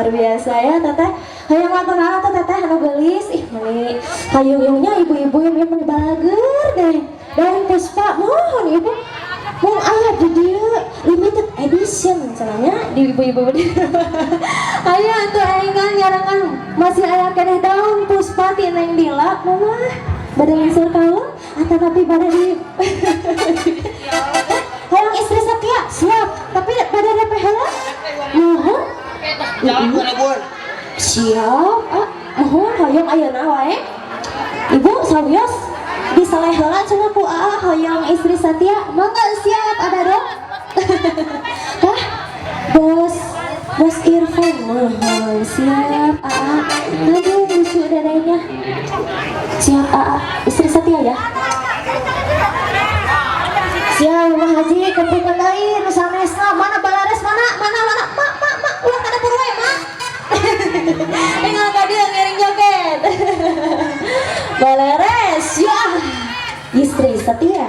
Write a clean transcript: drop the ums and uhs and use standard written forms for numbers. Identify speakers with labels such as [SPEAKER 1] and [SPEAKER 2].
[SPEAKER 1] luar biasa ya teteh. Hayang ngatur teteh anu gelis ih meuli hayung-hayungnya ibu-ibu yang meuli balager deh. Dan Puspa mohon ibu mau aya di dia limited edition misalnya di ibu-ibu ayo atuh aingkan nyarangan masih aya keneh daun Puspa ti Neng Dila mah bade linsir kalung atau tapi bade di hayang istri setia siap tapi bade DP heula mohon siap mohon hayang ayeuna wae ibu sawios disaleh heula cenah ku hoyong istri setia mangga siap ada dong Hah? bos Irfan mohon siap aduh lucu dadanya siap istri setia ya siap Mama Haji kempungan lain sanesna mana balares mana mak ulah kada purwe mak tinggal ka dieu ngiring joget balares ya istri setia